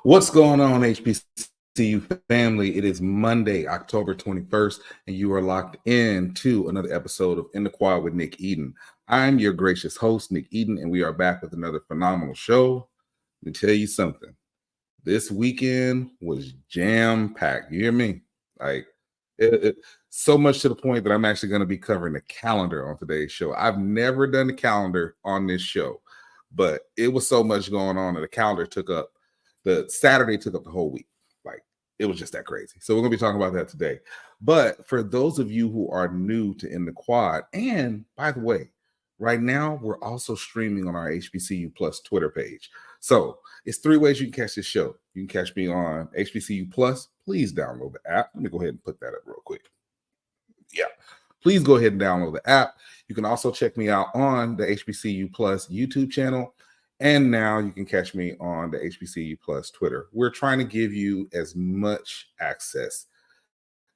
What's going on, HBCU family? It is Monday, October 21st, and you are locked in to another episode of In the Quad with Nick Eden. I'm your gracious host, Nick Eden, and we are back with another phenomenal show. Let me tell you something. This weekend was jam-packed. You hear me? So much to the point that I'm actually going to be covering the calendar on today's show. I've never done the calendar on this show, but it was so much going on, and the Saturday took up the whole week. It was just that crazy. So we're going to be talking about that today. But for those of you who are new to In the Quad, and by the way, right now we're also streaming on our HBCU Plus Twitter page. So it's three ways you can catch this show. You can catch me on HBCU Plus. Please download the app. Let me go ahead and put that up real quick. Yeah. Please go ahead and download the app. You can also check me out on the HBCU Plus YouTube channel. And now you can catch me on the HBCU Plus Twitter. We're trying to give you as much access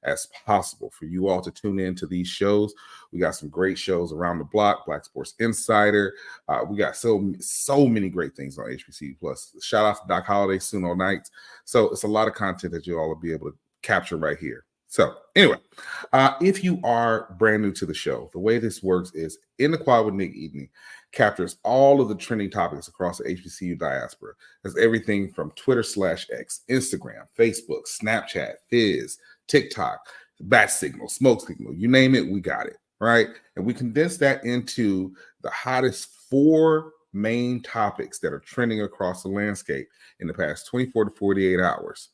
as possible for you all to tune in to these shows. We got some great shows around the block, Black Sports Insider. We got so many great things on HBCU Plus. Shout out to Doc Holliday, Suno Nights. So it's a lot of content that you all will be able to capture right here. So anyway, if you are brand new to the show, the way this works is In the Quad with Nick Eden captures all of the trending topics across the HBCU diaspora. There's everything from Twitter/X, Instagram, Facebook, Snapchat, Fizz, TikTok, bat signal, smoke signal, you name it, we got it, right? And we condense that into the hottest 4 main topics that are trending across the landscape in the past 24 to 48 hours.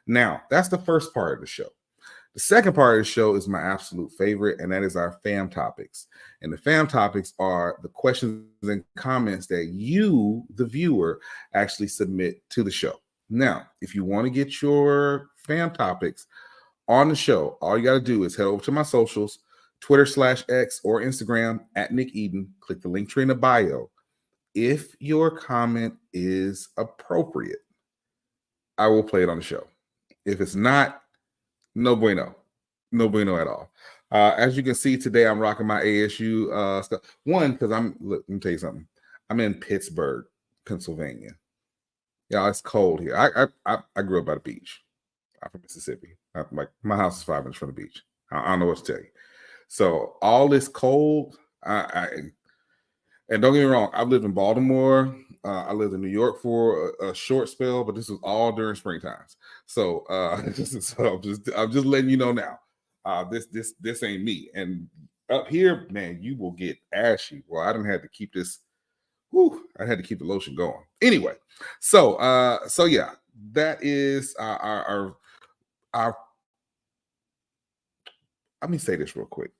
Now, that's the first part of the show. The second part of the show is my absolute favorite, and that is our FAM topics. And the FAM topics are the questions and comments that you, the viewer, actually submit to the show. Now, if you want to get your FAM topics on the show, all you got to do is head over to my socials, Twitter/X or Instagram at Nick Eden. Click the link tree in the bio. If your comment is appropriate, I will play it on the show. If it's not, no bueno at all. As you can see today, I'm rocking my ASU stuff. One, because let me tell you something. I'm in Pittsburgh, Pennsylvania. Yeah, it's cold here. I grew up by the beach. I'm from Mississippi. My house is 5 minutes from the beach. I don't know what to tell you. So all this cold, and don't get me wrong, I've lived in Baltimore. I lived in New York for a short spell, but this was all during spring times. So, I'm just letting you know now. This ain't me. And Up here, man, you will get ashy. Well, I didn't have to keep this. I had to keep the lotion going. Anyway, so yeah, that is our. Let me say this real quick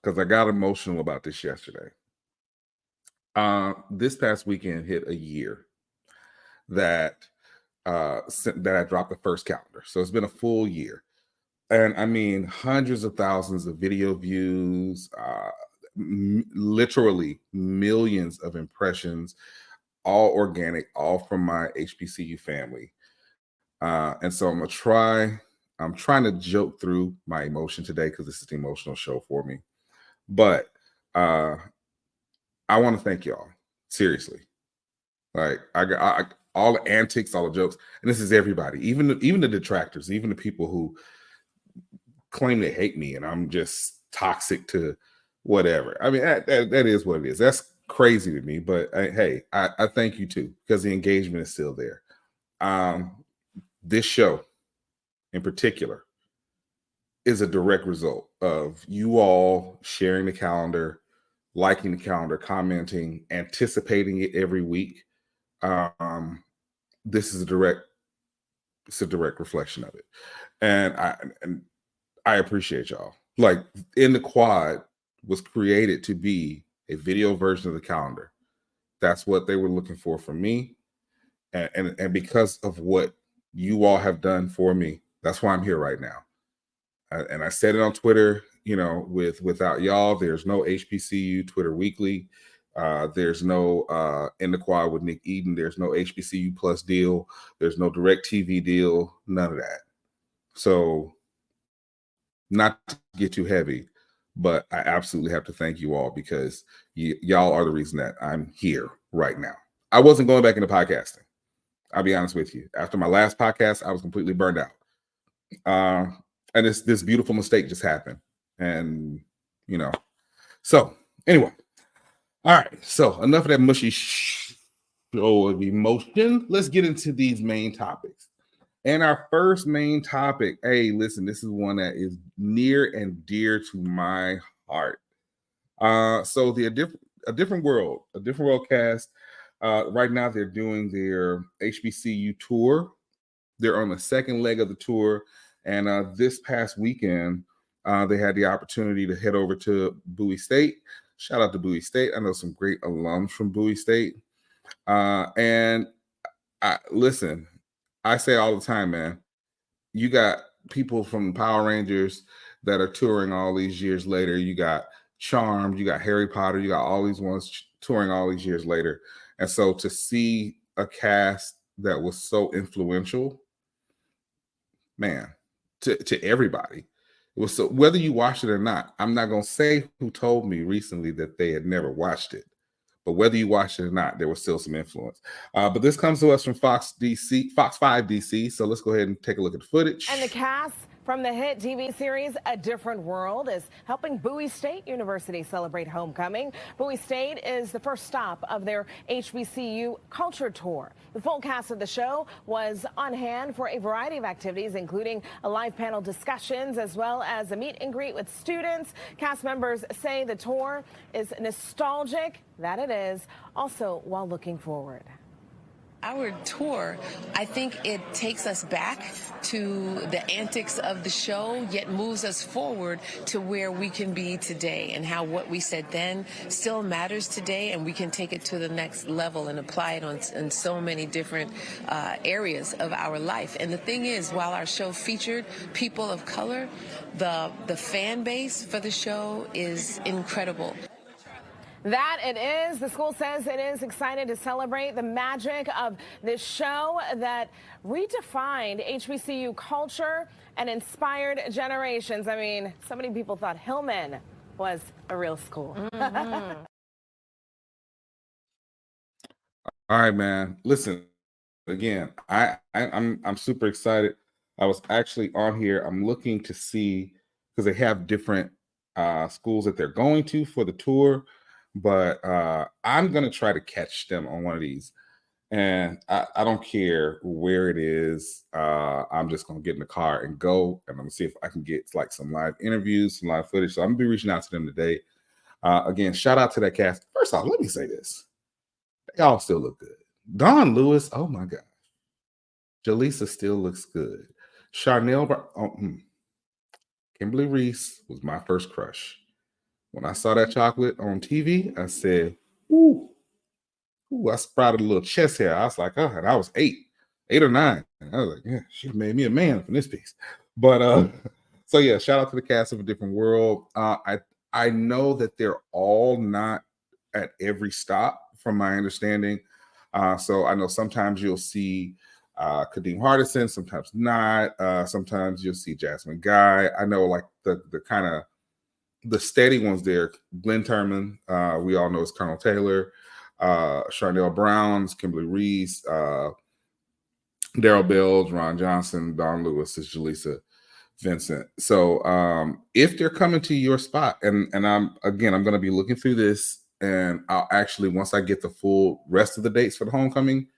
because I got emotional about this yesterday. This past weekend hit a year that that I dropped the first calendar. So it's been a full year. And I mean, hundreds of thousands of video views, literally millions of impressions, all organic, all from my HBCU family. And so I'm trying to joke through my emotion today because this is an emotional show for me. But I want to thank y'all, seriously. Like I all the antics, all the jokes, and this is everybody, even the detractors, even the people who claim they hate me and I'm just toxic to whatever. I mean, that is what it is. That's crazy to me, but hey, I thank you too because the engagement is still there. This show in particular is a direct result of you all sharing the calendar, liking the calendar, commenting, anticipating it every week. This is a direct reflection of it. And I appreciate y'all. Like, In the Quad was created to be a video version of the calendar. That's what they were looking for from me. And because of what you all have done for me, that's why I'm here right now. And I said it on Twitter, without y'all, there's no HBCU Twitter Weekly. There's no In the Quad with Nick Eden. There's no HBCU Plus deal. There's no direct TV deal. None of that. So, not to get too heavy, but I absolutely have to thank you all because y'all are the reason that I'm here right now. I wasn't going back into podcasting. I'll be honest with you. After my last podcast, I was completely burned out. And this beautiful mistake just happened. And, so anyway. All right. So enough of that mushy show of emotion. Let's get into these main topics. And our first main topic, hey, listen, this is one that is near and dear to my heart. So a different world cast. Right now, they're doing their HBCU tour. They're on the second leg of the tour, and this past weekend, they had the opportunity to head over to Bowie State. Shout out to Bowie State. I know some great alums from Bowie State. Listen, I say all the time, man, you got people from Power Rangers that are touring all these years later. You got Charmed, you got Harry Potter, you got all these ones touring all these years later. And so to see a cast that was so influential, man, to everybody, it was so, whether you watched it or not, I'm not going to say who told me recently that they had never watched it. But whether you watched it or not, there was still some influence. But this comes to us from Fox 5 DC. So let's go ahead and take a look at the footage. And the cast from the hit TV series A Different World is helping Bowie State University celebrate homecoming. Bowie State is the first stop of their HBCU culture tour. The full cast of the show was on hand for a variety of activities, including a live panel discussions, as well as a meet and greet with students. Cast members say the tour is nostalgic, that it is, also while looking forward. Our tour, I think it takes us back to the antics of the show, yet moves us forward to where we can be today and how what we said then still matters today, and we can take it to the next level and apply it in so many different areas of our life. And the thing is, while our show featured people of color, the fan base for the show is incredible. That it is. The school says it is excited to celebrate the magic of this show that redefined HBCU culture and inspired generations. I mean, so many people thought Hillman was a real school. Mm-hmm. All right, man. Listen, again, I'm super excited. I was actually on here. I'm looking to see because they have different schools that they're going to for the tour. But I'm going to try to catch them on one of these. And I don't care where it is. I'm just gonna get in the car and go, and I'm gonna see if I can get like some live interviews, some live footage. So I'm gonna be reaching out to them today. Again, shout out to that cast. First off, let me say this: they all still look good. Dawn Lewis, oh my god, Jaleesa still looks good. Kimberly Reese was my first crush. When I saw that chocolate on TV, I said, "Ooh." Ooh, I sprouted a little chest hair. I was like, oh, and I was 8 or 9. And I was like, yeah, she made me a man from this piece. But so yeah, shout out to the cast of A Different World. I know that they're all not at every stop, from my understanding. So I know sometimes you'll see Kadeem Hardison, sometimes not. Sometimes you'll see Jasmine Guy. I know like the kind of the steady ones there. Glenn Turman, we all know is Colonel Taylor. Charnel Browns, Kimberly Reese, Daryl Bells, Ron Johnson, Don Lewis is Jaleesa Vincent. So if they're coming to your spot, and I'm going to be looking through this, and I'll actually, once I get the full rest of the dates for the homecoming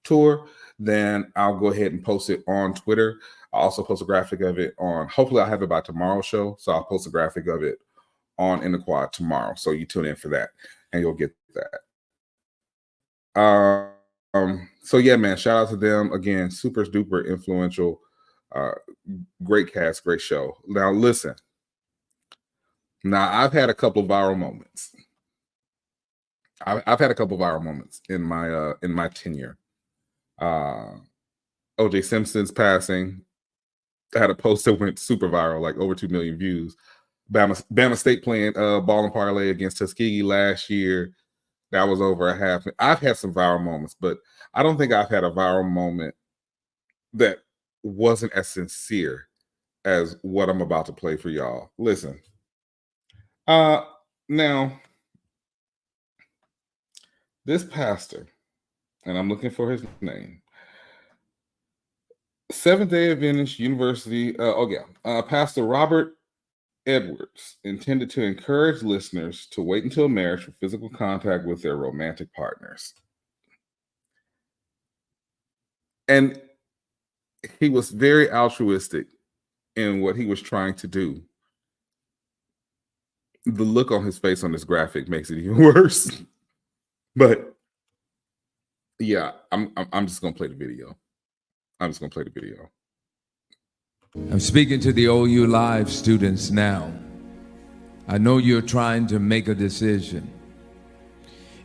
tour, then I'll go ahead and post it on Twitter. I'll also post a graphic of it on, hopefully I'll have it by tomorrow's show. So I'll post a graphic of it on In the Quad tomorrow. So you tune in for that and you'll get that. So yeah, man, shout out to them again. Super duper influential, great cast, great show. Now listen, I've had a couple of viral moments. I've had a couple of viral moments in my tenure. OJ Simpson's passing. I had a post that went super viral, like over 2 million views. Bama State playing ball and parlay against Tuskegee last year. That was over a half. I've had some viral moments, but I don't think I've had a viral moment that wasn't as sincere as what I'm about to play for y'all. Listen. Now, this pastor, and I'm looking for his name, Seventh-day Adventist University, Pastor Robert Edwards intended to encourage listeners to wait until marriage for physical contact with their romantic partners. And he was very altruistic in what he was trying to do. The look on his face on this graphic makes it even worse. But yeah, I'm just gonna play the video. I'm speaking to the OU Live students now. I know you're trying to make a decision.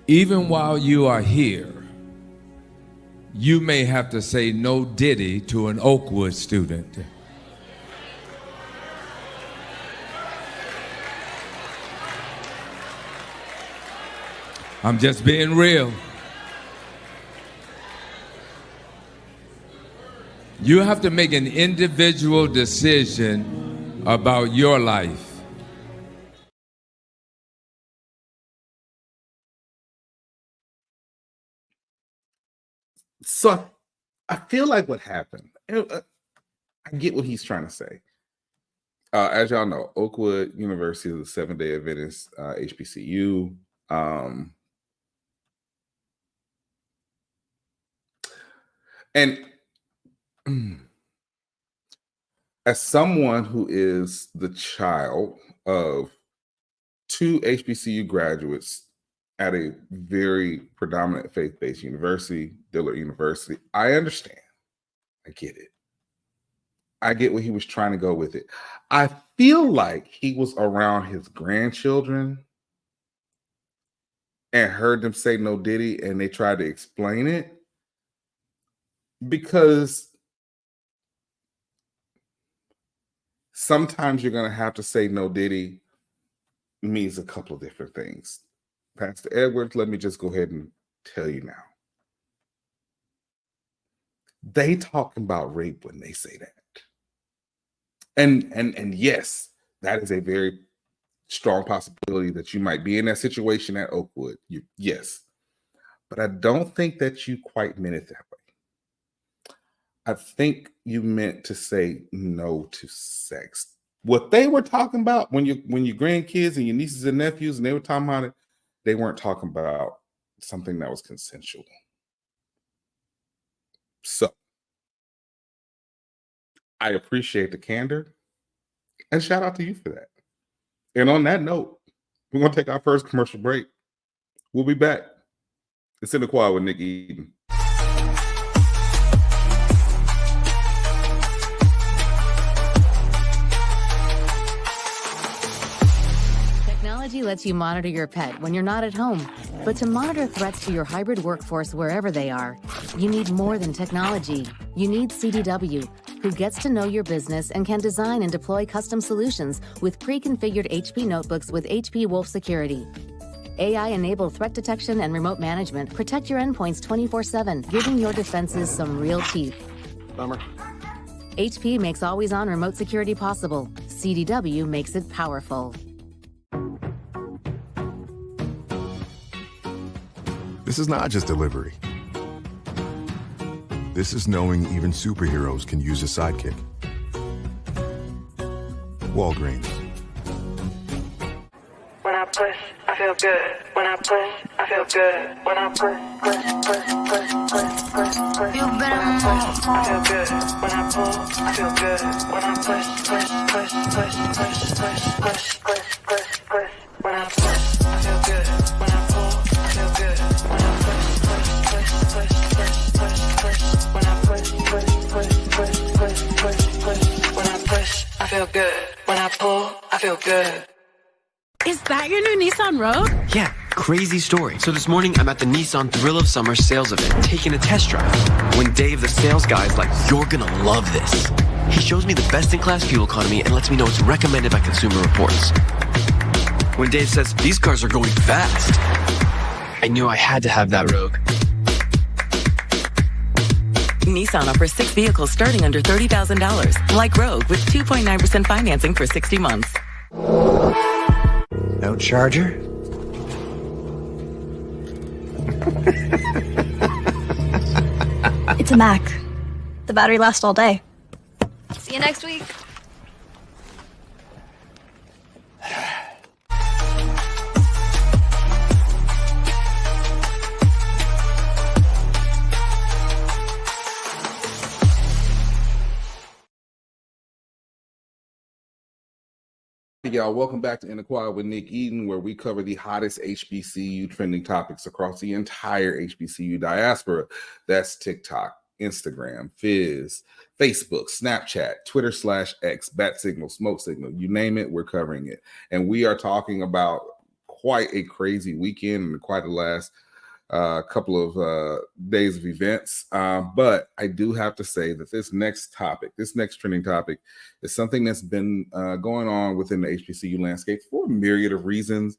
Even while you are here, you may have to say no diddy to an Oakwood student. I'm just being real. You have to make an individual decision about your life. So I feel like what happened, I get what he's trying to say. As y'all know, Oakwood University is a Seventh-day Adventist HBCU. And as someone who is the child of 2 HBCU graduates at a very predominant faith-based university, Dillard University, I understand. I get it. I get where he was trying to go with it. I feel like he was around his grandchildren and heard them say no diddy, and they tried to explain it, because sometimes you're going to have to say no diddy means a couple of different things. Pastor Edwards, let me just go ahead and tell you now. They talking about rape when they say that. And yes, that is a very strong possibility that you might be in that situation at Oakwood. Yes. But I don't think that you quite meant it that way. I think you meant to say no to sex. What they were talking about when your grandkids and your nieces and nephews, and they were talking about it, they weren't talking about something that was consensual. So I appreciate the candor and shout out to you for that. And on that note, we're going to take our first commercial break. We'll be back. It's in the Quad with Nick Eden. Technology lets you monitor your pet when you're not at home. But to monitor threats to your hybrid workforce wherever they are, you need more than technology. You need CDW, who gets to know your business and can design and deploy custom solutions with pre-configured HP notebooks with HP Wolf Security. AI-enabled threat detection and remote management protect your endpoints 24/7, giving your defenses some real teeth. Bummer. HP makes always-on remote security possible. CDW makes it powerful. This is not just delivery. This is knowing even superheroes can use a sidekick. Walgreens. When I push, I feel good. When I push, I feel good. When I push. You better move. I feel good. When I pull, I feel good. When I push. When I push, I feel good. When I pull, I feel good. When I push. When I push. When I push, I feel good. When I pull, I feel good. Is that your new Nissan Rogue? Yeah, crazy story. So this morning, I'm at the Nissan Thrill of Summer sales event, taking a test drive. When Dave, the sales guy, is like, "You're gonna love this." He shows me the best-in-class fuel economy and lets me know it's recommended by Consumer Reports. When Dave says, "These cars are going fast," I knew I had to have that Rogue. Nissan offers 6 vehicles starting under $30,000, like Rogue, with 2.9% financing for 60 months. No charger? It's a Mac. The battery lasts all day. See you next week. Y'all, welcome back to In the Quad with Nick Eden, where we cover the hottest HBCU trending topics across the entire HBCU diaspora. That's TikTok, Instagram, Fizz, Facebook, Snapchat, Twitter/X, Bat Signal, Smoke Signal, you name it, we're covering it. And we are talking about quite a crazy weekend and quite the last couple of days of events. But I do have to say that this next trending topic is something that's been going on within the HBCU landscape for a myriad of reasons.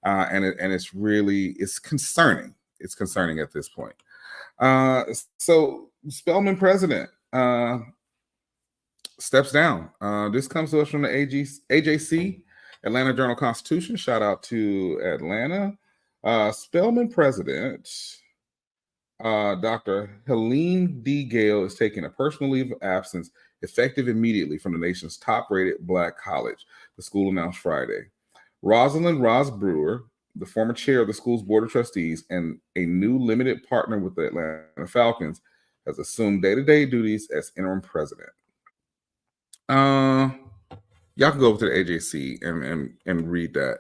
And it's concerning. It's concerning at this point. So Spelman president steps down. This comes to us from the AJC, Atlanta Journal-Constitution. Shout out to Atlanta. Spelman president, Dr. Helene D. Gale, is taking a personal leave of absence effective immediately from the nation's top-rated Black college, the school announced Friday. Rosalind Ross Brewer, the former chair of the school's board of trustees and a new limited partner with the Atlanta Falcons, has assumed day-to-day duties as interim president. Y'all can go over to the AJC and read that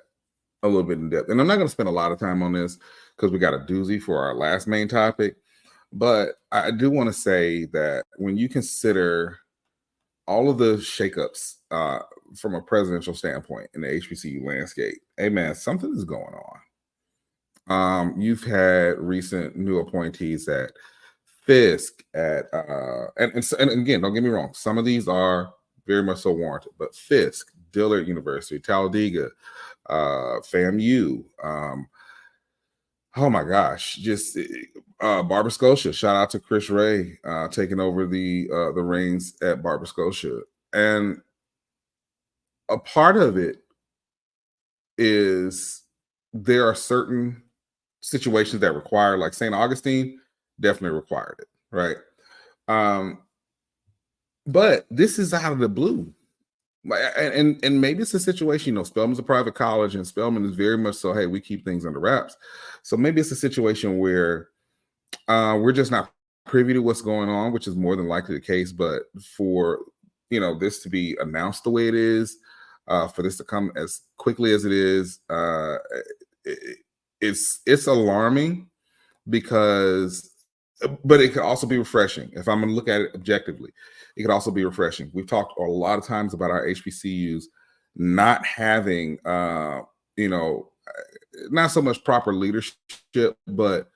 a little bit in depth. And I'm not going to spend a lot of time on this because we got a doozy for our last main topic. But I do want to say that when you consider all of the shakeups from a presidential standpoint in the HBCU landscape, hey man, something is going on. You've had recent new appointees at Fisk, and again, don't get me wrong, some of these are very much so warranted, but Fisk, Dillard University, Talladega, FAMU, oh my gosh, just Barber Scotia. Shout out to Chris Ray taking over the reins at Barber Scotia. And a part of it is there are certain situations that require, like St. Augustine definitely required it, right? But this is out of the blue. And maybe it's a situation, Spelman's a private college and Spelman is very much so, hey, we keep things under wraps. So maybe it's a situation where we're just not privy to what's going on, which is more than likely the case. But for this to be announced the way it is, for this to come as quickly as it is, it's alarming because, but it could also be refreshing. If I'm going to look at it objectively, it could also be refreshing. We've talked a lot of times about our HBCUs not having, not so much proper leadership, but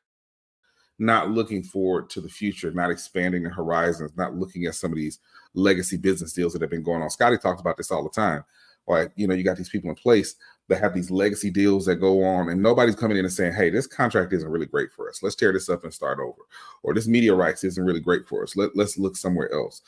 not looking forward to the future, not expanding the horizons, not looking at some of these legacy business deals that have been going on. Scotty talks about this all the time. Like, you got these people in place that have these legacy deals that go on, and nobody's coming in and saying, hey, this contract isn't really great for us. Let's tear this up and start over. Or this media rights isn't really great for us. Let's look somewhere else.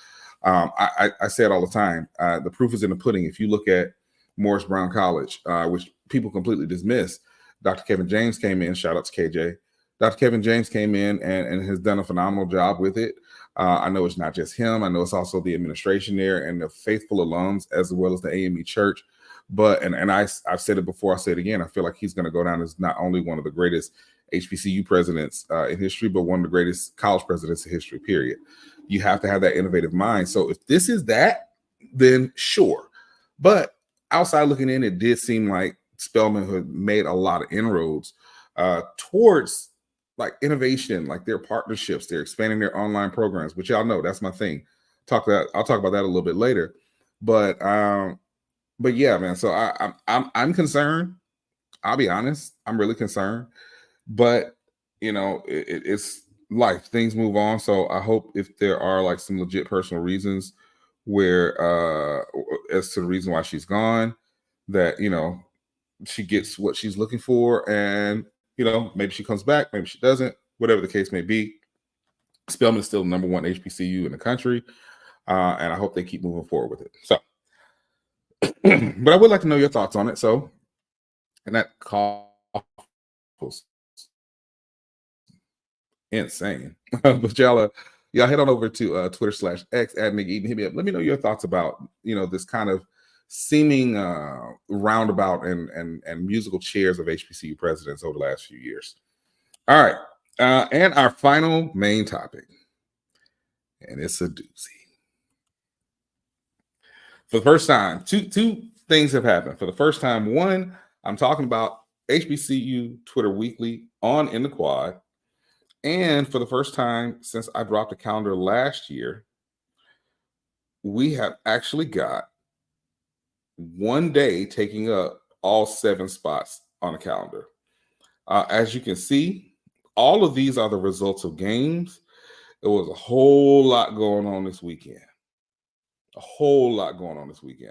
I say it all the time. The proof is in the pudding. If you look at Morris Brown College, which people completely dismiss, Dr. Kevin James came in, shout out to KJ. Dr. Kevin James came in and has done a phenomenal job with it. I know it's not just him. I know it's also the administration there and the faithful alums, as well as the AME Church. But, and I've said it before, I'll say it again, I feel like he's going to go down as not only one of the greatest HBCU presidents in history, but one of the greatest college presidents in history, period. You have to have that innovative mind. So if this is that, then sure. But outside looking in, it did seem like Spelman had made a lot of inroads towards like innovation, like their partnerships, they're expanding their online programs, which y'all know that's my thing. I'll talk about that a little bit later. But yeah, man. So I'm concerned. I'll be honest, I'm really concerned. But it's life. Things move on. So I hope if there are like some legit personal reasons where as to the reason why she's gone, that she gets what she's looking for, and maybe she comes back, maybe she doesn't, whatever the case may be. Spelman is still the number one HBCU in the country, and I hope they keep moving forward with it. So, but I would like to know your thoughts on it. So, and that call was insane. But y'all head on over to Twitter/X @McEaton. Hit me up. Let me know your thoughts about this kind of seeming roundabout and musical chairs of HBCU presidents over the last few years. All right. And our final main topic, and it's a doozy. For the first time, two things have happened. For the first time, one, I'm talking about HBCU Twitter Weekly on In the Quad. And for the first time since I dropped a calendar last year, we have actually got one day taking up all 7 spots on the calendar. As you can see, all of these are the results of games. There was a whole lot going on this weekend.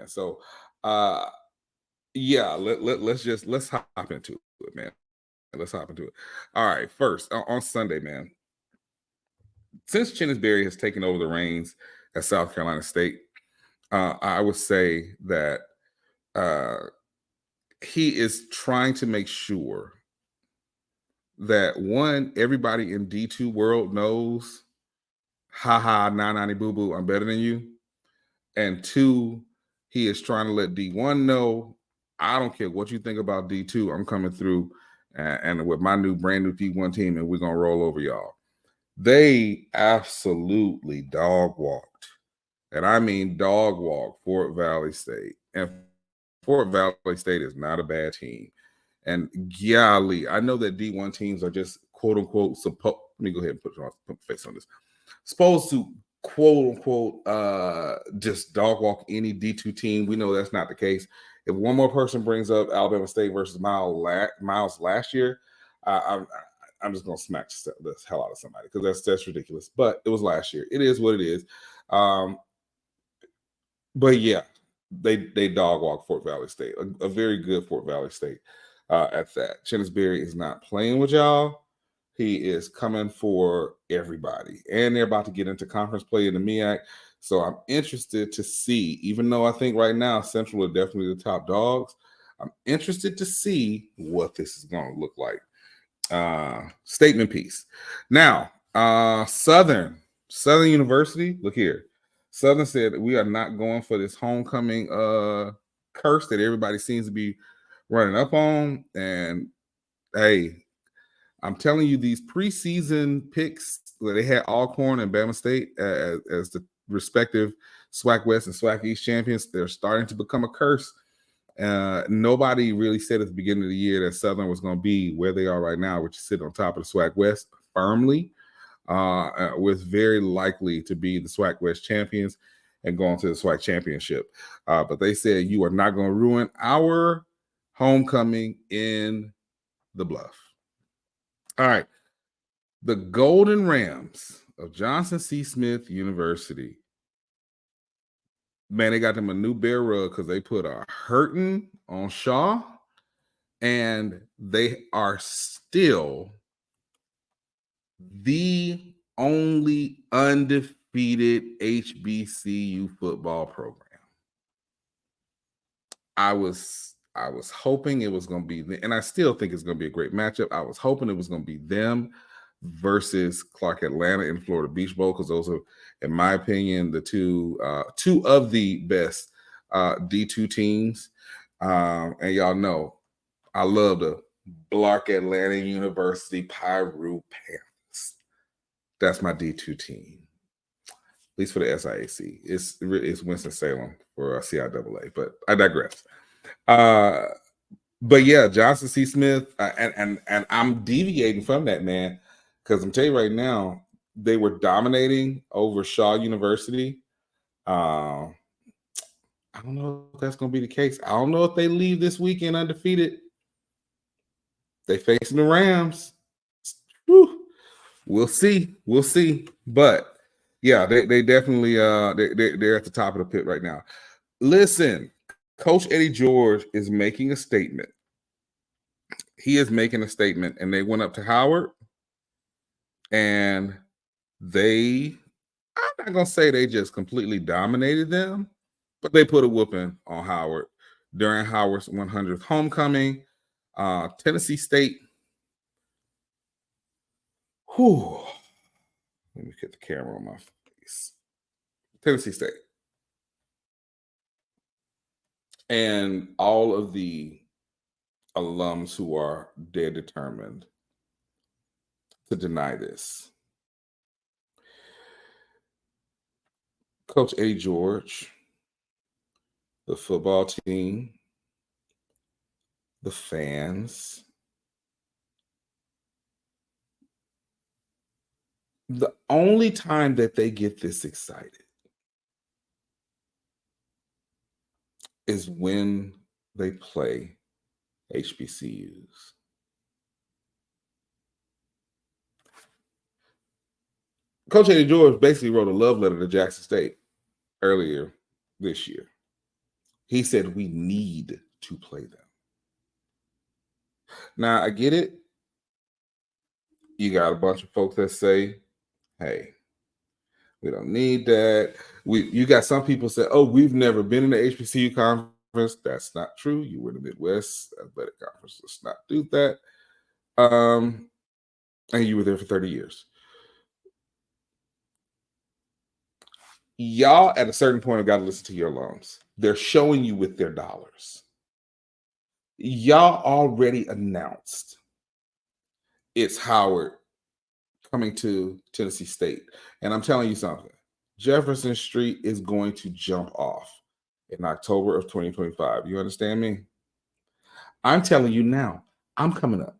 So, yeah, let's hop into it, man. Let's hop into it. All right, first on Sunday, man. Since Chennis Berry has taken over the reins at South Carolina State, I would say that he is trying to make sure that, one, everybody in D2 world knows, haha, 990 boo-boo, I'm better than you. And 2, he is trying to let D1 know, I don't care what you think about D2, I'm coming through and with my brand new D1 team, and we're going to roll over y'all. They absolutely dog walked, and I mean dog walked, Fort Valley State. And Fort Valley State is not a bad team. And golly, I know that D1 teams are just quote unquote let me go ahead and put my face on this. Supposed to quote unquote just dog walk any D2 team. We know that's not the case. If one more person brings up Alabama State versus Miles last year, I'm just gonna smack the hell out of somebody because that's ridiculous. But it was last year. It is what it is. But yeah, they dog walk Fort Valley State, a very good Fort Valley State at that. Chennis Berry is not playing with y'all. He is coming for everybody, and they're about to get into conference play in the MEAC. So I'm interested to see, even though I think right now Central are definitely the top dogs, I'm interested to see what this is going to look like. Statement piece. Now, Southern University, look here. Southern said that we are not going for this homecoming curse that everybody seems to be running up on. And hey, I'm telling you, these preseason picks, They had Alcorn and Bama State as the respective SWAC West and SWAC East champions. They're starting to become a curse. Nobody really said at the beginning of the year that Southern was going to be where they are right now, which is sitting on top of the SWAC West firmly, was very likely to be the SWAC West champions and going to the SWAC championship. But they said, you are not going to ruin our homecoming in the Bluff. All right. The Golden Rams of Johnson C. Smith University. Man, they got them a new bear rug because they put a hurting on Shaw, and they are still the only undefeated HBCU football program. I was hoping it was going to be, and I still think it's going to be a great matchup. I was hoping it was going to be them versus Clark Atlanta in Florida Beach Bowl, because those are, in my opinion, the two of the best D2 teams. And y'all know I love the Clark Atlanta University Pyru Panthers. That's my D2 team, at least for the SIAC. It's Winston-Salem for CIAA, but I digress. But yeah, Johnson C. Smith, and I'm deviating from that, man, because I'm telling you right now, they were dominating over Shaw University. I don't know if that's going to be the case. I don't know if they leave this weekend undefeated. They facing the Rams. Whew. We'll see. We'll see. But yeah, they definitely they're at the top of the pit right now. Listen, Coach Eddie George is making a statement. He is making a statement, and they went up to Howard, and I'm not going to say they just completely dominated them, but they put a whooping on Howard during Howard's 100th homecoming. Tennessee State. Whew. Let me get the camera on my face. Tennessee State. And all of the alums who are dead determined to deny this. Coach Eddie George, the football team, the fans, the only time that they get this excited is when they play HBCUs. Coach Eddie George basically wrote a love letter to Jackson State earlier this year. He said, we need to play them. Now, I get it. You got a bunch of folks that say, hey, we don't need that. You got some people say, oh, we've never been in the HBCU conference. That's not true. You were in the Midwest Athletic Conference. Let's not do that. And you were there for 30 years. Y'all, at a certain point, have got to listen to your alums. They're showing you with their dollars. Y'all already announced it's Howard coming to Tennessee State. And I'm telling you something. Jefferson Street is going to jump off in October of 2025. You understand me? I'm telling you now, I'm coming up.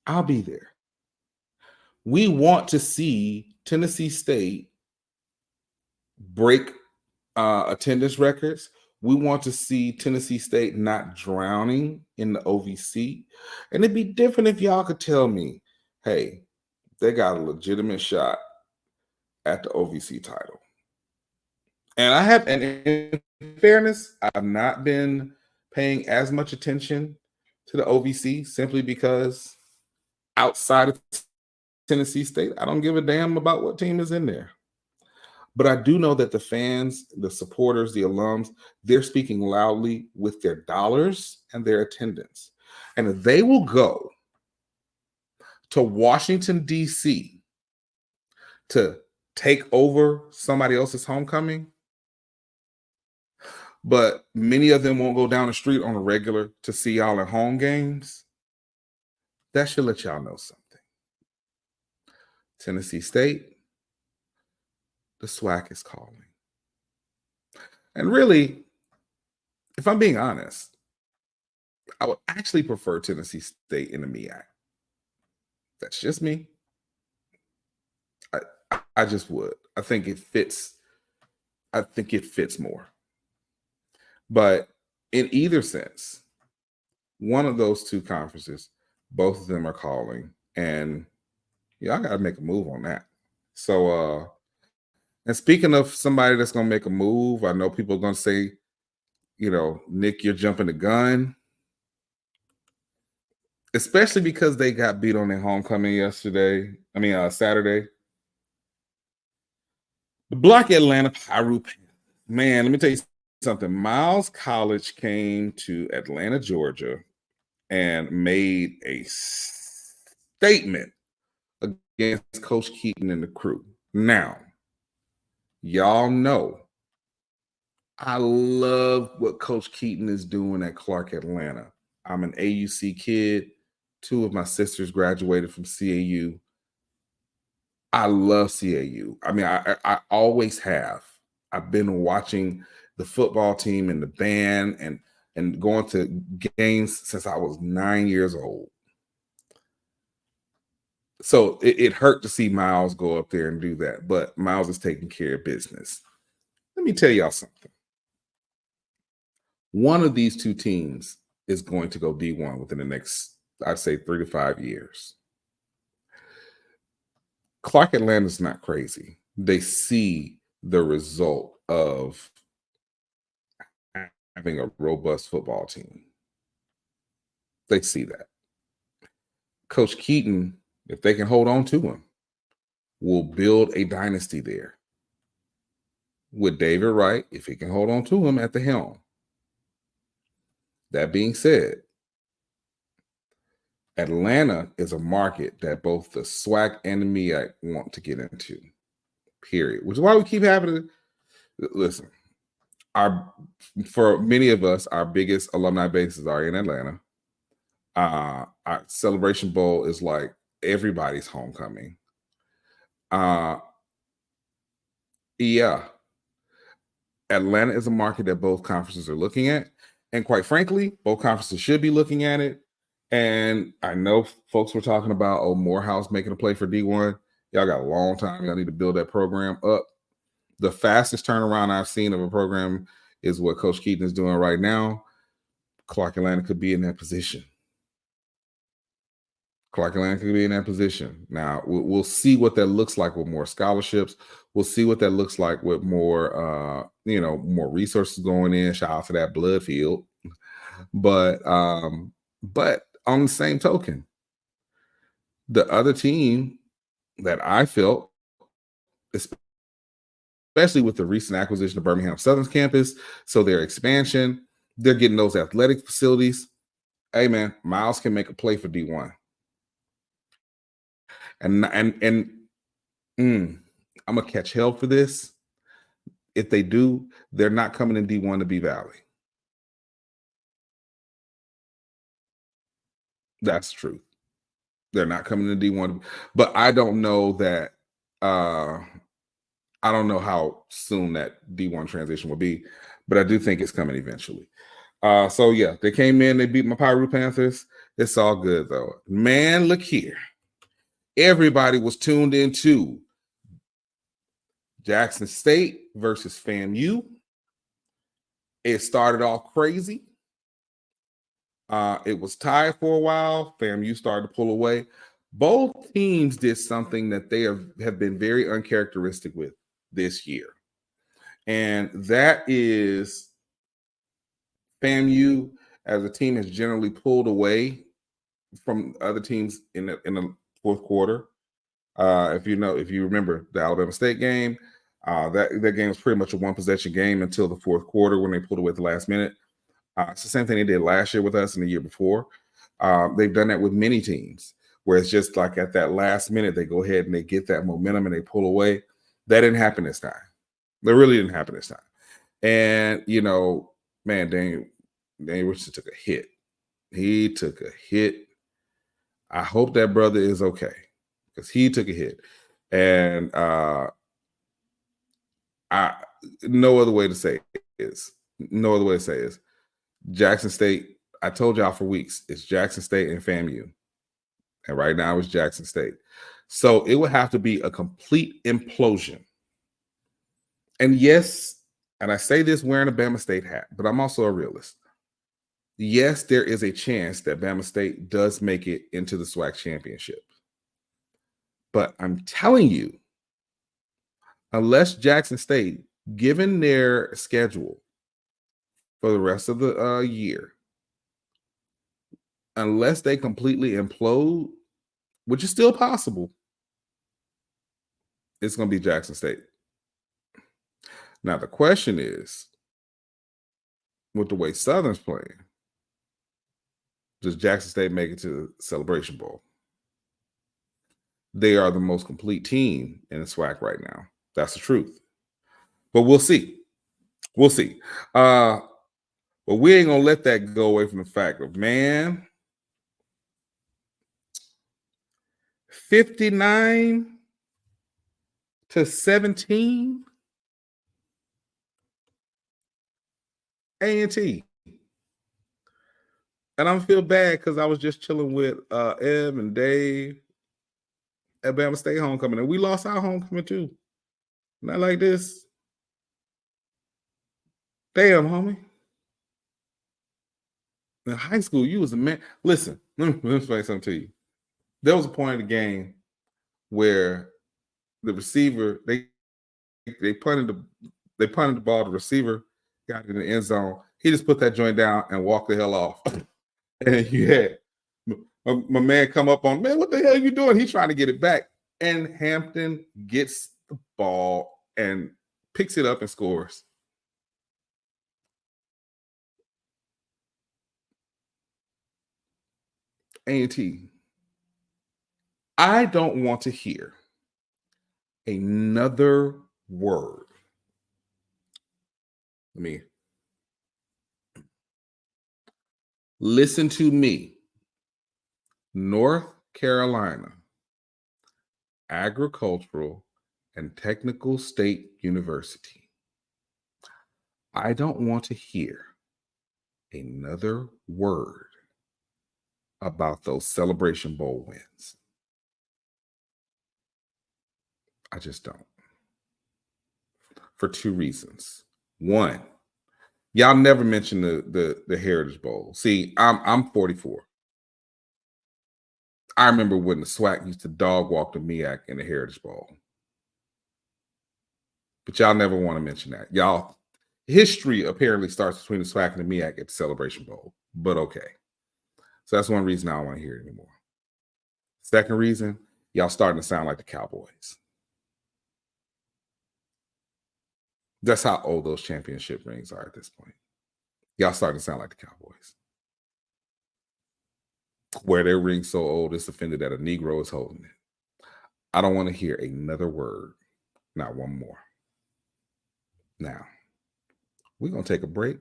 I'll be there. We want to see Tennessee State break attendance records. We want to see Tennessee State not drowning in the OVC. And it'd be different if y'all could tell me, hey, they got a legitimate shot at the OVC title. And in fairness, I've not been paying as much attention to the OVC simply because outside of Tennessee State, I don't give a damn about what team is in there. But I do know that the fans, the supporters, the alums, they're speaking loudly with their dollars and their attendance. And if they will go to Washington, D.C. to take over somebody else's homecoming, but many of them won't go down the street on a regular to see y'all at home games, that should let y'all know something. Tennessee State, the SWAC is calling. And really, if I'm being honest, I would actually prefer Tennessee State in the MEAC. That's just me. I just would. I think it fits more. But in either sense, one of those two conferences, both of them are calling, and I got to make a move on that. So, and speaking of somebody that's going to make a move, I know people are going to say, Nick, you're jumping the gun, especially because they got beat on their homecoming Saturday. The Black Atlanta Pyru, man, let me tell you something. Miles College came to Atlanta, Georgia, and made a statement against Coach Keaton and the crew. Now, y'all know I love what Coach Keaton is doing at Clark Atlanta. I'm an AUC kid. 2 of my sisters graduated from CAU. I love CAU. I mean, I always have. I've been watching the football team and the band and going to games since I was 9 years old. So it hurt to see Miles go up there and do that, but Miles is taking care of business. Let me tell y'all something. One of these 2 teams is going to go D1 within the next, I'd say, 3 to 5 years. Clark Atlanta is not crazy. They see the result of having a robust football team. They see that. Coach Keaton, if they can hold on to him, will build a dynasty there. With David Wright, if he can hold on to him at the helm. That being said, Atlanta is a market that both the SWAC and the MEAC want to get into, period. Which is why we keep having to listen. For many of us, our biggest alumni bases are in Atlanta. Our Celebration Bowl is like everybody's homecoming. Atlanta is a market that both conferences are looking at. And quite frankly, both conferences should be looking at it. And I know folks were talking about, Morehouse making a play for D1. Y'all got a long time. Y'all need to build that program up. The fastest turnaround I've seen of a program is what Coach Keaton is doing right now. Clark Atlanta could be in that position. Now, we'll see what that looks like with more scholarships. We'll see what that looks like with more, more resources going in. Shout out to that blood field. But on the same token, the other team that I felt, especially with the recent acquisition of Birmingham Southern's campus, so their expansion, they're getting those athletic facilities. Hey, man, Miles can make a play for D1. And I'm going to catch hell for this. If they do, they're not coming in D1 to be Valley. That's true. They're not coming in D1. But I don't know that. I don't know how soon that D1 transition will be, but I do think it's coming eventually. They came in, they beat my Pyru Panthers. It's all good, though. Man, look here. Everybody was tuned into Jackson State versus FAMU. It started off crazy. It was tied for a while. FAMU started to pull away. Both teams did something that they have been very uncharacteristic with this year. And that is FAMU as a team has generally pulled away from other teams in the fourth quarter. If you remember the Alabama State game, that game was pretty much a one possession game until the fourth quarter when they pulled away at the last minute. It's the same thing they did last year with us and the year before. They've done that with many teams where it's just like at that last minute, they go ahead and they get that momentum and they pull away. That didn't happen this time. That really didn't happen this time. And, man, Daniel Richardson took a hit. He took a hit. I hope that brother is okay because he took a hit. And no other way to say is Jackson State. I told y'all for weeks, it's Jackson State and FAMU. And right now it's Jackson State. So it would have to be a complete implosion. And yes, and I say this wearing a Bama State hat, but I'm also a realist. Yes, there is a chance that Bama State does make it into the SWAC championship. But I'm telling you, unless Jackson State, given their schedule for the rest of the year, unless they completely implode, which is still possible, it's going to be Jackson State. Now, the question is, with the way Southern's playing, does Jackson State make it to the Celebration Bowl? They are the most complete team in the SWAC right now. That's the truth. But we'll see. We'll see. But we ain't going to let that go away from the fact of, man, 59-17 A&T. And I feel bad because I was just chilling with Eb and Dave at Bama State homecoming, and we lost our homecoming too. Not like this. Damn, homie. In high school, you was a man. Listen, let me explain something to you. There was a point in the game where the receiver, they punted the ball, the receiver got in the end zone. He just put that joint down and walked the hell off. And you had my man come up on, man, what the hell are you doing? He's trying to get it back. And Hampton gets the ball and picks it up and scores. A&T, I don't want to hear another word. Listen to me. North Carolina Agricultural and Technical State University. I don't want to hear another word about those Celebration Bowl wins. I just don't. For two reasons. One, y'all never mention the Heritage Bowl. See, I'm 44. I remember when the SWAC used to dog walk the MEAC in the Heritage Bowl. But y'all never want to mention that. Y'all, history apparently starts between the SWAC and the MEAC at the Celebration Bowl. But okay. So that's one reason I don't want to hear it anymore. Second reason, y'all starting to sound like the Cowboys. That's how old those championship rings are at this point. Y'all starting to sound like the Cowboys. Where their ring's so old, it's offended that a Negro is holding it. I don't want to hear another word, not one more. Now, we're going to take a break.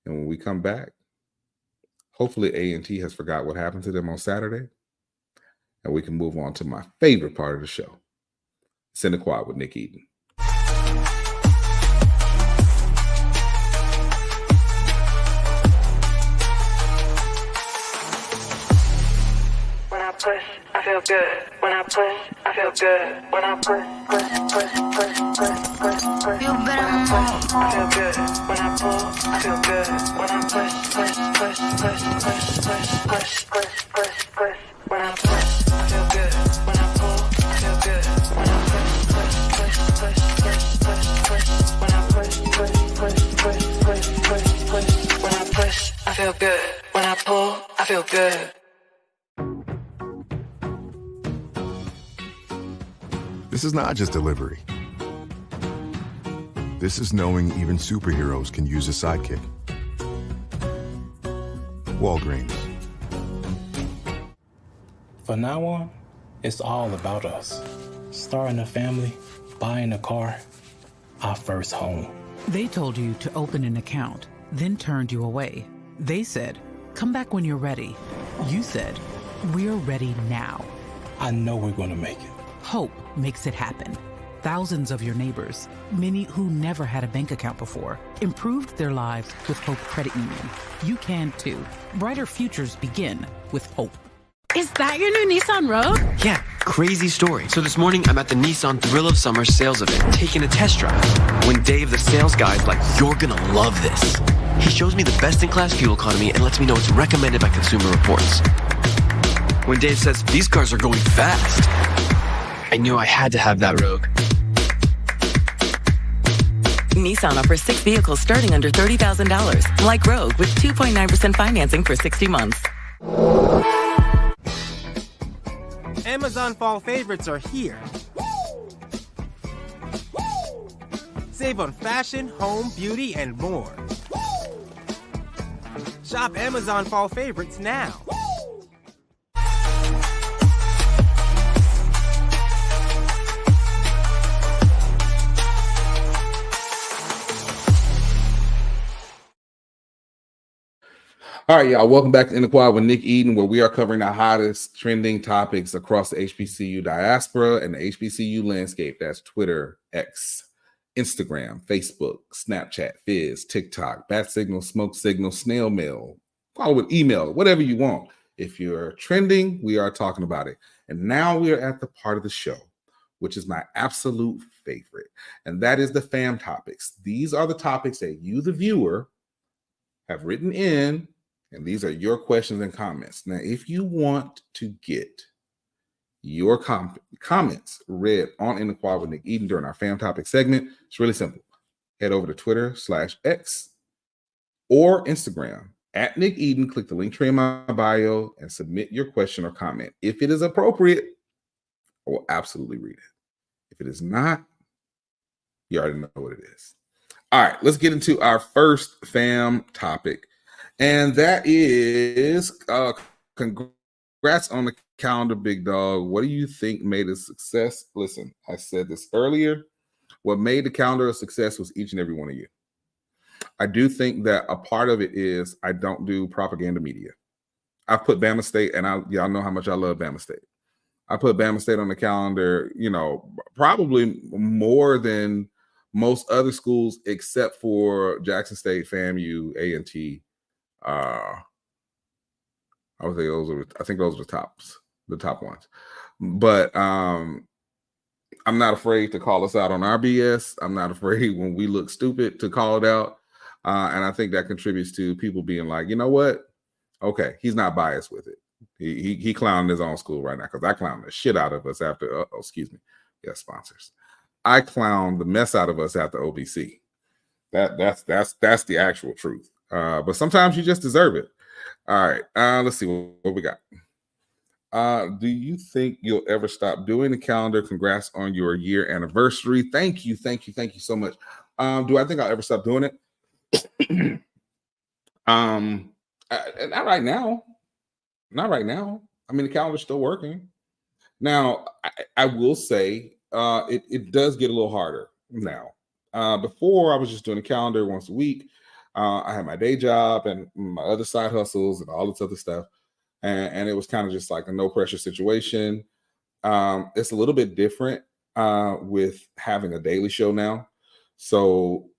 And when we come back, hopefully A&T has forgot what happened to them on Saturday. And we can move on to my favorite part of the show, Center Quad with Nick Eden. Push, I feel good. When I push, I feel good. When I push. You better move. I feel good. When I pull, I feel good. When I push. When I push, I feel good. When I pull, I feel good. When I When I push, I feel good. When I pull, I feel good. This is not just delivery. This is knowing even superheroes can use a sidekick. Walgreens. From now on, it's all about us. Starting a family, buying a car, our first home. They told you to open an account, then turned you away. They said, come back when you're ready. You said, we're ready now. I know we're going to make it. Hope makes it happen. Thousands of your neighbors, many who never had a bank account before, improved their lives with Hope Credit Union. You can too. Brighter futures begin with hope. Is that your new Nissan Rogue? Yeah, crazy story. So this morning, I'm at the Nissan Thrill of Summer sales event, taking a test drive. When Dave, the sales guy, is like, "You're gonna love this." He shows me the best-in-class fuel economy and lets me know it's recommended by Consumer Reports. When Dave says, "These cars are going fast," I knew I had to have that Rogue. Nissan offers 6 vehicles starting under $30,000, like Rogue with 2.9% financing for 60 months. Amazon fall favorites are here. Save on fashion, home, beauty, and more. Shop Amazon fall favorites now. All right, y'all. Welcome back to In the Quad with Nick Eden, where we are covering the hottest trending topics across the HBCU diaspora and the HBCU landscape. That's Twitter, X, Instagram, Facebook, Snapchat, Fizz, TikTok, Bat Signal, Smoke Signal, Snail Mail, follow with email, whatever you want. If you're trending, we are talking about it. And now we are at the part of the show, which is my absolute favorite, and that is the FAM topics. These are the topics that you, the viewer, have written in. And these are your questions and comments. Now, if you want to get your comments read on In the Quad with Nick Eden during our FAM topic segment, it's really simple. Head over to Twitter/X or Instagram at Nick Eden. Click the link tree in my bio and submit your question or comment. If it is appropriate, I will absolutely read it. If it is not, you already know what it is. All right, let's get into our first FAM topic. And that is congrats on the calendar, big dog. What do you think made a success? Listen, I said this earlier. What made the calendar a success was each and every one of you. I do think that a part of it is I don't do propaganda media. I put Bama State, and y'all know how much I love Bama State. I put Bama State on the calendar, probably more than most other schools except for Jackson State, FAMU, A&T. I would say those are the top ones. But I'm not afraid to call us out on our BS. I'm not afraid when we look stupid to call it out. And I think that contributes to people being like, you know what? Okay, he's not biased with it. He clowned his own school right now, because I clowned the shit out of us after. Excuse me. Yes, sponsors. I clowned the mess out of us after OBC. That's the actual truth. But sometimes you just deserve it. All right. Let's see what we got. Do you think you'll ever stop doing the calendar? Congrats on your year anniversary. Thank you so much. Do I think I'll ever stop doing it? Not right now. I mean, the calendar's still working. Now, I will say it does get a little harder now. Before, I was just doing a calendar once a week. I had my day job and my other side hustles and all this other stuff. And it was kind of just like a no pressure situation. It's a little bit different with having a daily show now. So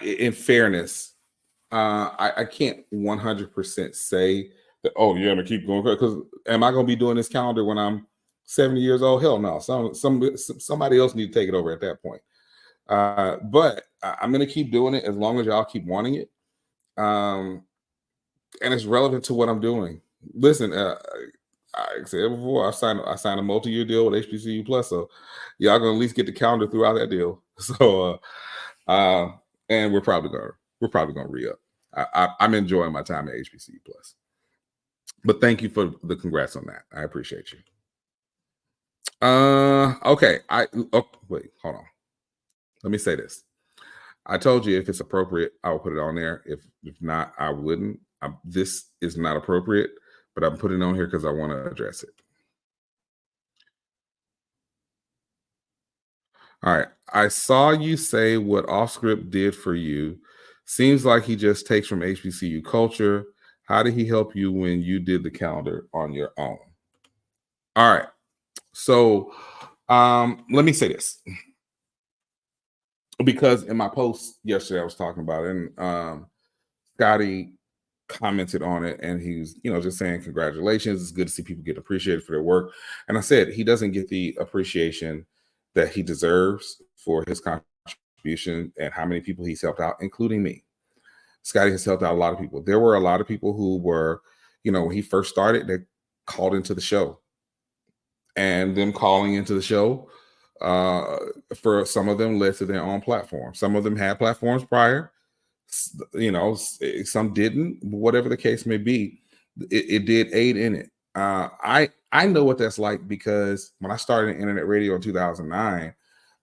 in fairness, I can't 100% say that, oh, you're going to keep going, because am I going to be doing this calendar when I'm 70 years old? Hell no. Somebody else need to take it over at that point. But I'm going to keep doing it as long as y'all keep wanting it. And it's relevant to what I'm doing. Listen, I said before, I signed a multi-year deal with HBCU Plus, so y'all gonna at least get the calendar throughout that deal. So, and we're probably gonna re-up. I'm enjoying my time at HBCU Plus. But thank you for the congrats on that. I appreciate you. Okay. Wait, hold on. Let me say this. I told you if it's appropriate, I will put it on there. If not, I wouldn't. This is not appropriate, but I'm putting it on here because I want to address it. All right. I saw you say what Offscript did for you. Seems like he just takes from HBCU culture. How did he help you when you did the calendar on your own? All right. So let me say this, because in my post yesterday I was talking about it, and Scotty commented on it, and he was, just saying congratulations. It's good to see people get appreciated for their work. And I said he doesn't get the appreciation that he deserves for his contribution and how many people he's helped out, including me. Scotty has helped out a lot of people. There were a lot of people who were, when he first started, they called into the show. And them calling into the show, for some of them, led to their own platform. Some of them had platforms prior, some didn't. Whatever the case may be, it did aid in it. I know what that's like, because when I started in internet radio in 2009,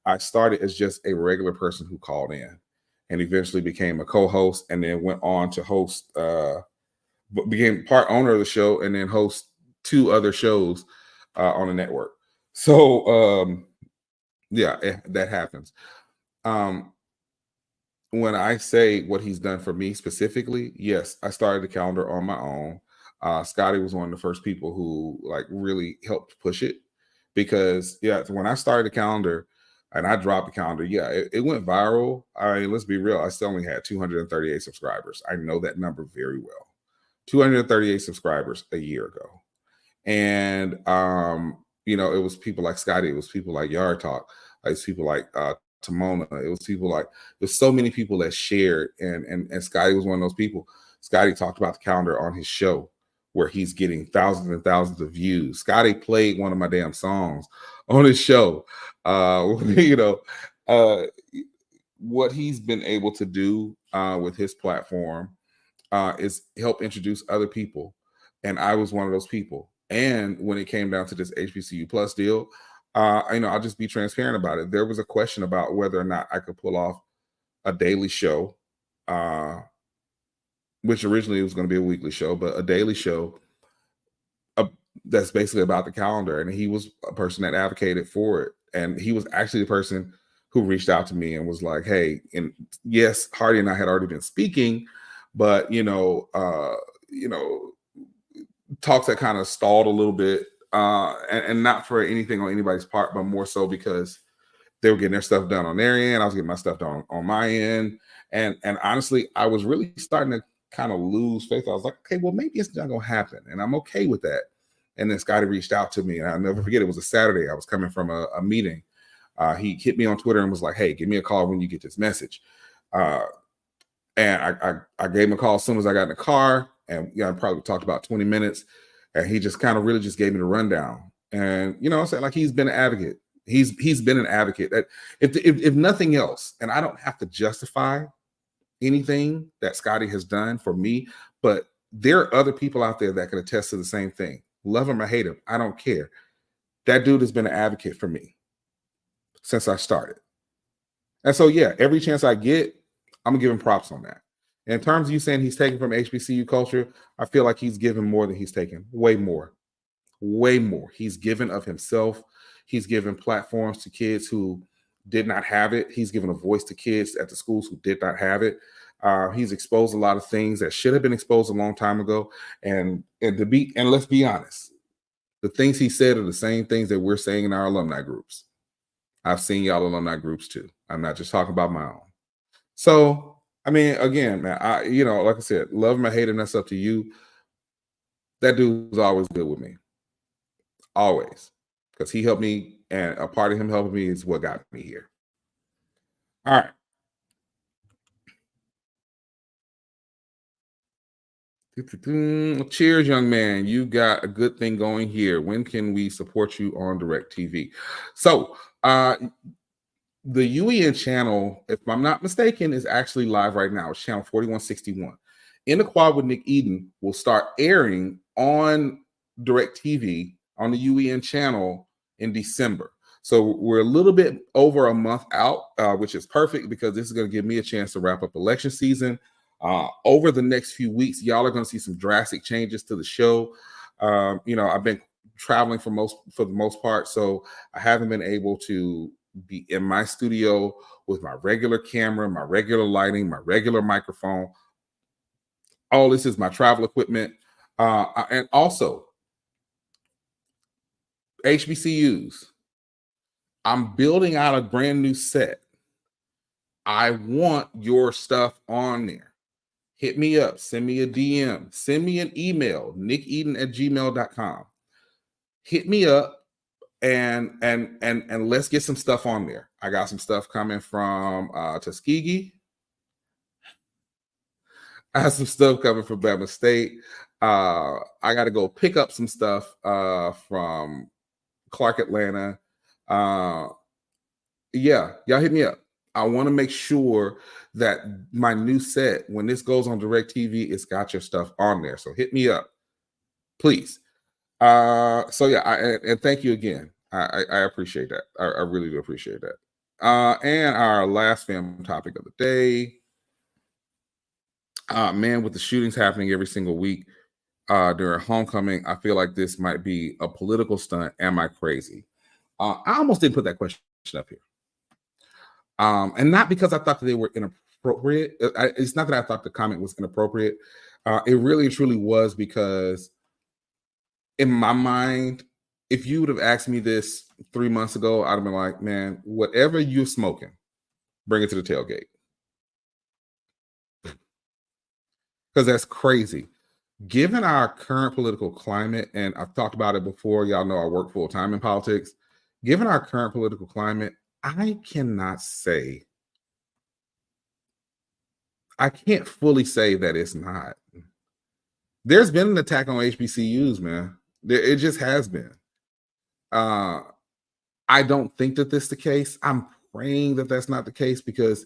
I started as just a regular person who called in, and eventually became a co-host, and then went on to host, became part owner of the show, and then host 2 other shows on the network. So that happens. When I say what he's done for me specifically, yes, I started the calendar on my own. Scotty was one of the first people who really helped push it, because when I started the calendar and I dropped the calendar, it went viral. I mean, let's be real, I still only had 238 subscribers. I know that number very well. 238 subscribers a year ago. And it was people like Scotty, it was people like Yard Talk, it was people like Timona, it was people like, there's so many people that shared, and Scotty was one of those people. Scotty talked about the calendar on his show, where he's getting thousands and thousands of views. Scotty played one of my damn songs on his show. What he's been able to do with his platform is help introduce other people. And I was one of those people. And when it came down to this HBCU Plus deal, I'll just be transparent about it. There was a question about whether or not I could pull off a daily show, which originally was going to be a weekly show, but a daily show that's basically about the calendar. And he was a person that advocated for it. And he was actually the person who reached out to me and was like, hey, and yes, Hardy and I had already been speaking, but, talks that kind of stalled a little bit, and not for anything on anybody's part, but more so because they were getting their stuff done on their end. I was getting my stuff done on my end. And honestly, I was really starting to kind of lose faith. I was like, okay, well, maybe it's not going to happen. And I'm okay with that. And then Scotty reached out to me, and I'll never forget, it was a Saturday. I was coming from a meeting. He hit me on Twitter and was like, hey, give me a call when you get this message. And I gave him a call as soon as I got in the car, and I probably talked about 20 minutes, and he just kind of really just gave me the rundown. And I'm saying, he's been an advocate. He's been an advocate. That if nothing else, and I don't have to justify anything that Scotty has done for me, but there are other people out there that can attest to the same thing. Love him or hate him, I don't care. That dude has been an advocate for me since I started. And so, every chance I get, I'm gonna give him props on that. In terms of you saying he's taken from HBCU culture, I feel like he's given more than he's taken. Way more. He's given of himself. He's given platforms to kids who did not have it. He's given a voice to kids at the schools who did not have it. He's exposed a lot of things that should have been exposed a long time ago. And let's be honest, the things he said are the same things that we're saying in our alumni groups. I've seen y'all alumni groups too. I'm not just talking about my own. So, I mean, again, man, like I said, love him or hate him, that's up to you. That dude's always good with me. Always. Because he helped me, and a part of him helping me is what got me here. All right. Cheers, young man. You got a good thing going here. When can we support you on DirecTV? So, the UEN channel, if I'm not mistaken, is actually live right now. It's channel 4161. In the Quad with Nick Eden will start airing on DirecTV on the UEN channel in December. So we're a little bit over a month out, which is perfect, because this is going to give me a chance to wrap up election season. Over the next few weeks, y'all are going to see some drastic changes to the show. I've been traveling for the most part, so I haven't been able to be in my studio with my regular camera, my regular lighting, my regular microphone. All this is my travel equipment. And also, HBCUs, I'm building out a brand new set. I want your stuff on there. Hit me up, send me a DM, send me an email, nickeden@gmail.com. Hit me up and let's get some stuff on there. I got some stuff coming from Tuskegee. I have some stuff coming from Bama State. I got to go pick up some stuff from Clark Atlanta. Yeah, y'all hit me up. I want to make sure that my new set, when this goes on DirecTV, it's got your stuff on there. So hit me up, please. So yeah, and thank you again. I appreciate that. I really do appreciate that. And our last film topic of the day. Man, with the shootings happening every single week during homecoming, I feel like this might be a political stunt. Am I crazy? I almost didn't put that question up here. And not because I thought that they were inappropriate. It's not that I thought the comment was inappropriate. It really truly was, because in my mind, if you would have asked me this 3 months ago, I'd have been like, man, whatever you're smoking, bring it to the tailgate. Because that's crazy. Given our current political climate, and I've talked about it before, y'all know I work full time in politics. Given our current political climate, I can't fully say that it's not. There's been an attack on HBCUs, man. It just has been. I don't think that this is the case. I'm praying that that's not the case, because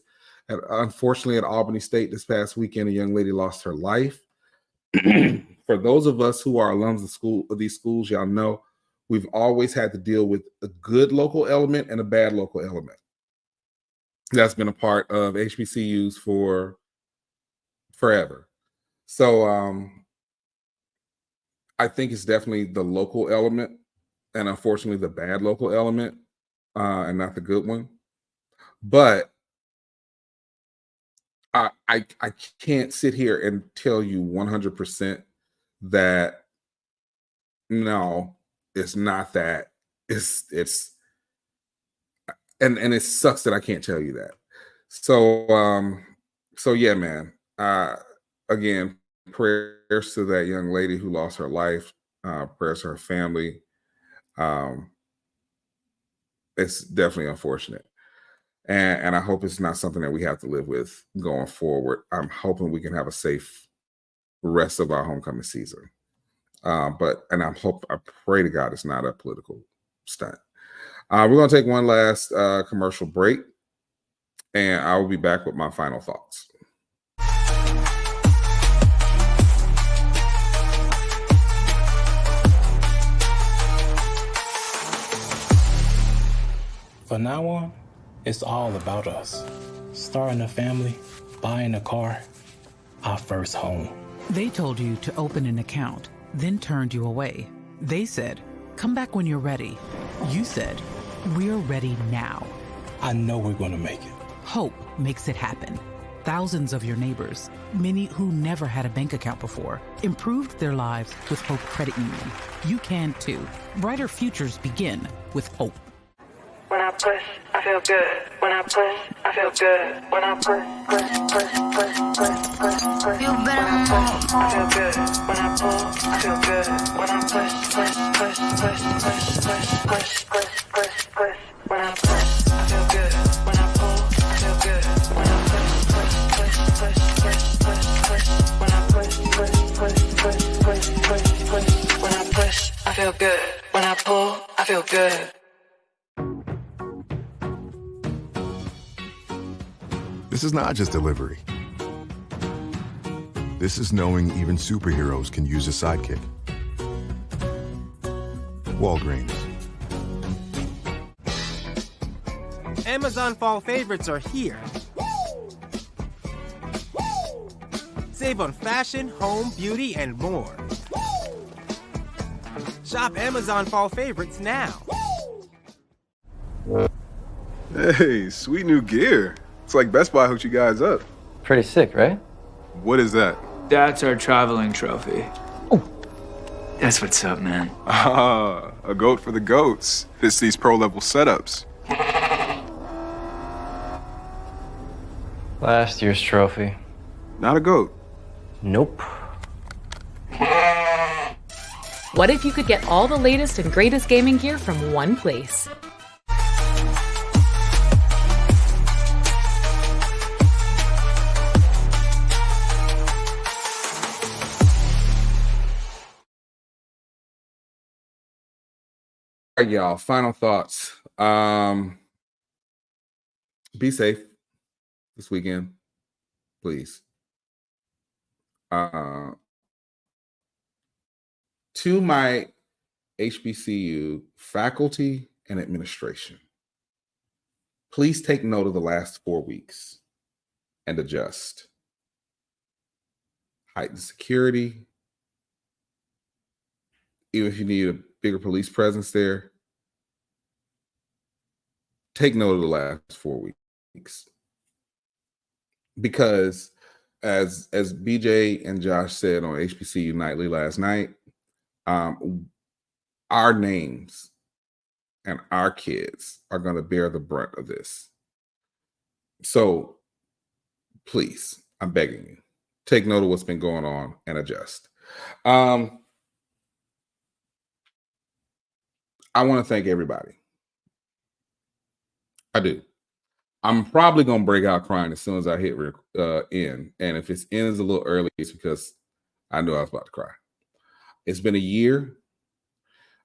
unfortunately at Albany State this past weekend, a young lady lost her life. For those of us who are alums of these schools, y'all know we've always had to deal with a good local element and a bad local element. That's been a part of HBCUs for forever. So I think it's definitely the local element, and unfortunately the bad local element, and not the good one. But I can't sit here and tell you 100% that no, it's not that. It's and it sucks that I can't tell you that. So yeah, man. Again, prayers to that young lady who lost her life. Prayers to her family. It's definitely unfortunate. And I hope it's not something that we have to live with going forward. I'm hoping we can have a safe rest of our homecoming season. I pray to God it's not a political stunt. We're going to take one last commercial break, and I will be back with my final thoughts. From now on, it's all about us. Starting a family, buying a car, our first home. They told you to open an account, then turned you away. They said, come back when you're ready. You said, we're ready now. I know we're going to make it. Hope makes it happen. Thousands of your neighbors, many who never had a bank account before, improved their lives with Hope Credit Union. You can too. Brighter futures begin with Hope. When I push, I feel good. When I push, I feel good. When I push. You better move. I feel good. When I pull, I feel good. When I push. When I push, I feel good. When I pull, I feel good. When I push. When I push, I feel good. When I pull, I feel good. This is not just delivery. This is knowing even superheroes can use a sidekick. Walgreens. Amazon fall favorites are here. Save on fashion, home, beauty, and more. Shop Amazon fall favorites now. Hey, sweet new gear. It's like Best Buy hooked you guys up. Pretty sick, right? What is that? That's our traveling trophy. That's what's up, man. Ah, a goat for the goats. It's these pro-level setups. Last year's trophy. Not a goat. Nope. What if you could get all the latest and greatest gaming gear from one place? All right, y'all. Final thoughts. Be safe this weekend, please. To my HBCU faculty and administration, please take note of the last 4 weeks and adjust. Heighten security. Even if you need a bigger police presence there, take note of the last 4 weeks. Because as BJ and Josh said on HBCU Nightly last night, our names and our kids are going to bear the brunt of this. So please, I'm begging you, take note of what's been going on and adjust. I want to thank everybody. I do. I'm probably going to break out crying as soon as I hit end. And if it's end is a little early, it's because I knew I was about to cry. It's been a year,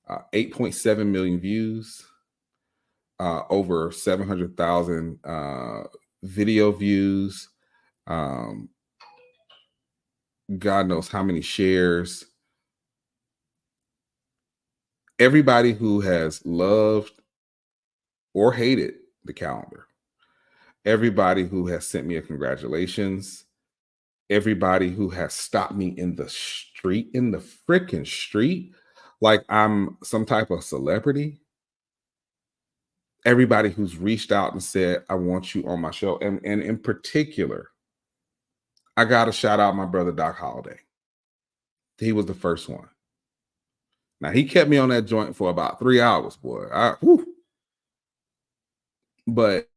8.7 million views, over 700,000 video views, God knows how many shares. Everybody who has loved or hated the calendar, everybody who has sent me a congratulations, everybody who has stopped me in the street, in the freaking street, like I'm some type of celebrity, everybody who's reached out and said, I want you on my show. And in particular, I got to shout out my brother, Doc Holliday. He was the first one. Now, he kept me on that joint for about 3 hours, boy. But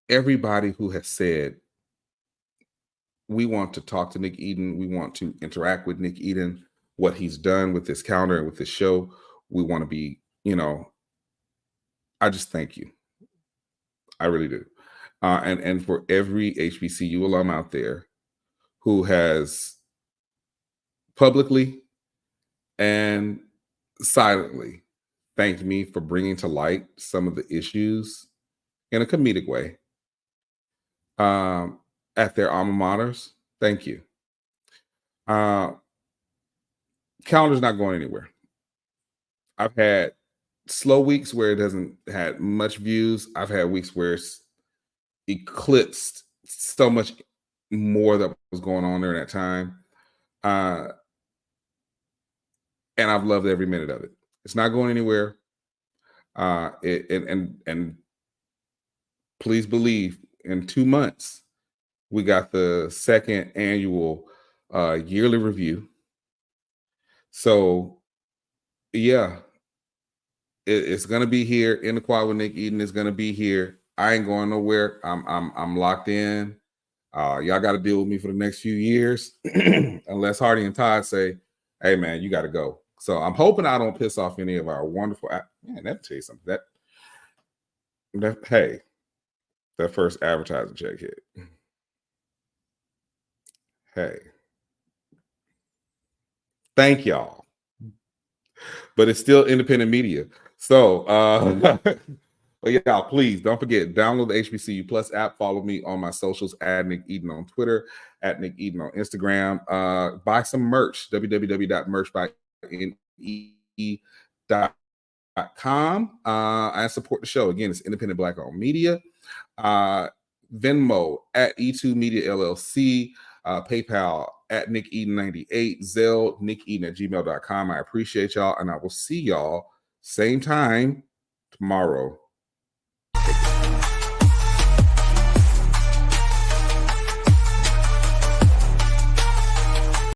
everybody who has said, we want to talk to Nick Eden, we want to interact with Nick Eden, what he's done with this calendar and with this show, we want to be, I just thank you. I really do. And for every HBCU alum out there who has publicly and silently thanked me for bringing to light some of the issues in a comedic way at their alma maters, thank you. Calendar's not going anywhere. I've had slow weeks where it hasn't had much views. I've had weeks where it's eclipsed so much more that was going on during that time. And I've loved every minute of it. It's not going anywhere. And please believe, in 2 months, we got the second annual yearly review. So, yeah, it's gonna be here. In the Quad with Nick Eden is gonna be here. I ain't going nowhere. I'm locked in. Y'all got to deal with me for the next few years, unless Hardy and Todd say, "Hey, man, you got to go." So I'm hoping I don't piss off any of our wonderful. Man, let me tell you something. Hey, that first advertising check hit. Hey, thank y'all. But it's still independent media. So, but yeah, please don't forget, download the HBCU Plus app. Follow me on my socials at Nick Eden on Twitter, at Nick Eden on Instagram. Buy some merch, www.merchbyne.com, and support the show. Again, it's independent Black owned media. Venmo at E2 Media LLC, PayPal at Nick Eden 98, Zelle nickeden@gmail.com. I appreciate y'all, and I will see y'all same time tomorrow.